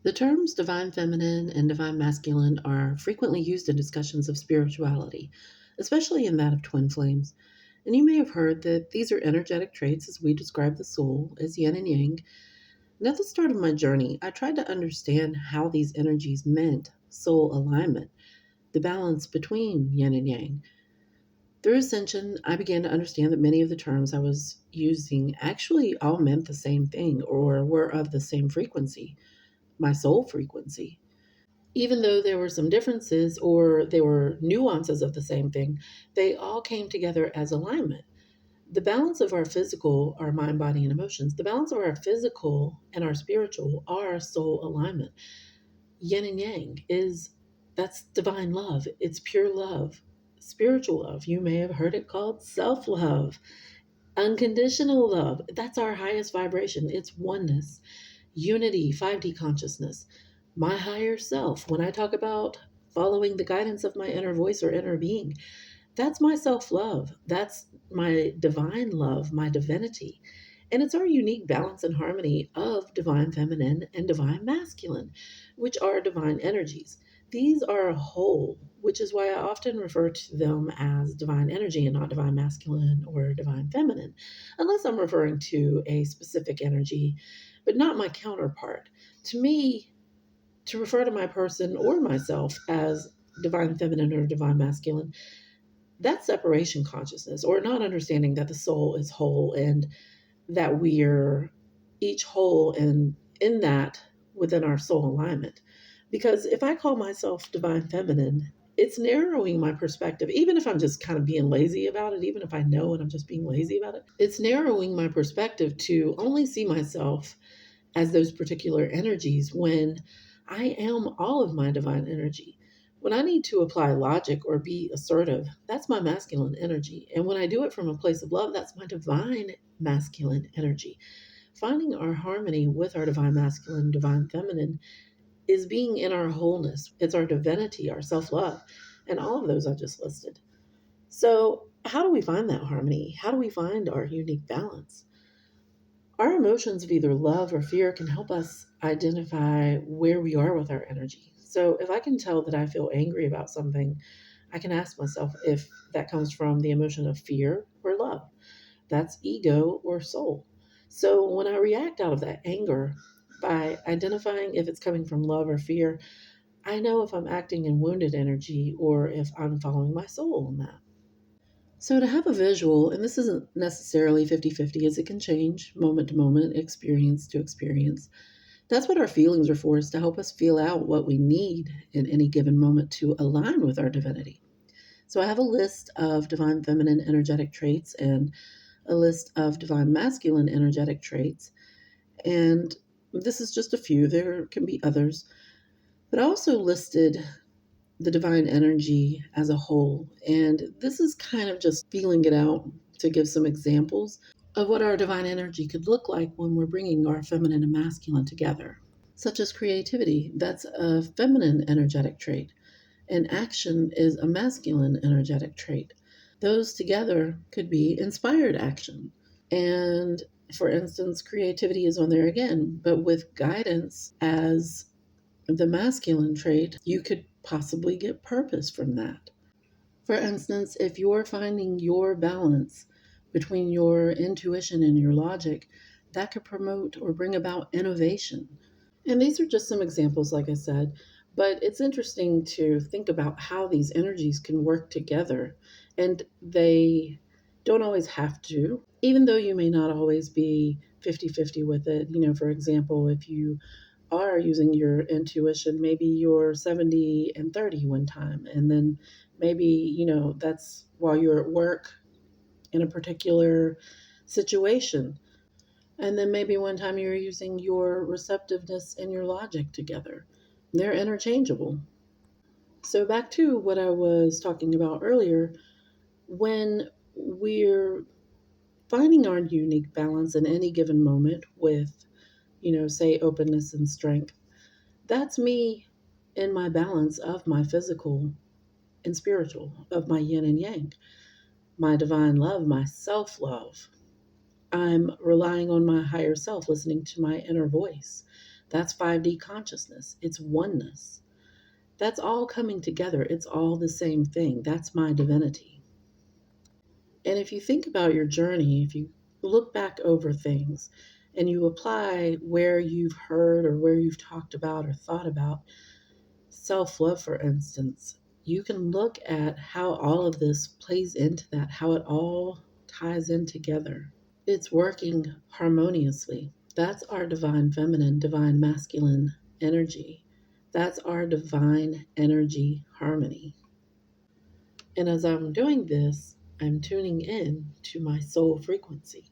The terms divine feminine and divine masculine are frequently used in discussions of spirituality, especially in that of twin flames. And you may have heard that these are energetic traits as we describe the soul as yin and yang. And at the start of my journey, I tried to understand how these energies meant soul alignment, the balance between yin and yang. Through ascension, I began to understand that many of the terms I was using actually all meant the same thing or were of the same frequency, my soul frequency. Even though there were some differences or there were nuances of the same thing, they all came together as alignment. The balance of our physical, our mind, body, and emotions, the balance of our physical and our spiritual are soul alignment. Yin and yang is that's divine love. It's pure love, spiritual love. You may have heard it called self love, unconditional love. That's our highest vibration. It's oneness, unity, 5D consciousness, my higher self. When I talk about following the guidance of my inner voice or inner being, that's my self love. That's my divine love, my divinity. And it's our unique balance and harmony of divine feminine and divine masculine, which are divine energies. These are a whole, which is why I often refer to them as divine energy and not divine masculine or divine feminine, unless I'm referring to a specific energy, but not my counterpart. To me, to refer to my person or myself as divine feminine or divine masculine, that's separation consciousness or not understanding that the soul is whole and that we're each whole and in that within our soul alignment. Because if I call myself divine feminine, it's narrowing my perspective, even if I'm just kind of being lazy about it, even if I know and I'm just being lazy about it, it's narrowing my perspective to only see myself as those particular energies when I am all of my divine energy. When I need to apply logic or be assertive, that's my masculine energy. And when I do it from a place of love, that's my divine masculine energy. Finding our harmony with our divine masculine, divine feminine is being in our wholeness. It's our divinity, our self love, and all of those I just listed. So, how do we find that harmony? How do we find our unique balance? Our emotions of either love or fear can help us identify where we are with our energy. So, if I can tell that I feel angry about something, I can ask myself if that comes from the emotion of fear or love. That's ego or soul. So, when I react out of that anger, by identifying if it's coming from love or fear, I know if I'm acting in wounded energy or if I'm following my soul in that. So, to have a visual, and this isn't necessarily 50-50, as it can change moment to moment, experience to experience. That's what our feelings are for, is to help us feel out what we need in any given moment to align with our divinity. So, I have a list of divine feminine energetic traits and a list of divine masculine energetic traits. And this is just a few, there can be others. But I also listed the divine energy as a whole. And this is kind of just feeling it out to give some examples of what our divine energy could look like when we're bringing our feminine and masculine together, such as creativity. That's a feminine energetic trait, and action is a masculine energetic trait. Those together could be inspired action. And for instance, creativity is on there again, but with guidance as the masculine trait, you could possibly get purpose from that. For instance, if you're finding your balance between your intuition and your logic, that could promote or bring about innovation. And these are just some examples, like I said, but it's interesting to think about how these energies can work together. And they don't always have to, even though you may not always be 50-50 with it. For example, if you are using your intuition, maybe you're 70 and 30 one time, and then maybe, that's while you're at work in a particular situation. And then maybe one time you're using your receptiveness and your logic together. They're interchangeable. So, back to what I was talking about earlier, when we're finding our unique balance in any given moment with, say, openness and strength, that's me in my balance of my physical and spiritual, of my yin and yang, my divine love, my self love. I'm relying on my higher self, listening to my inner voice. That's 5D consciousness. It's oneness. That's all coming together. It's all the same thing. That's my divinity. And if you think about your journey, if you look back over things and you apply where you've heard or where you've talked about or thought about self love, for instance, you can look at how all of this plays into that, how it all ties in together. It's working harmoniously. That's our divine feminine, divine masculine energy. That's our divine energy harmony. And as I'm doing this, I'm tuning in to my soul frequency.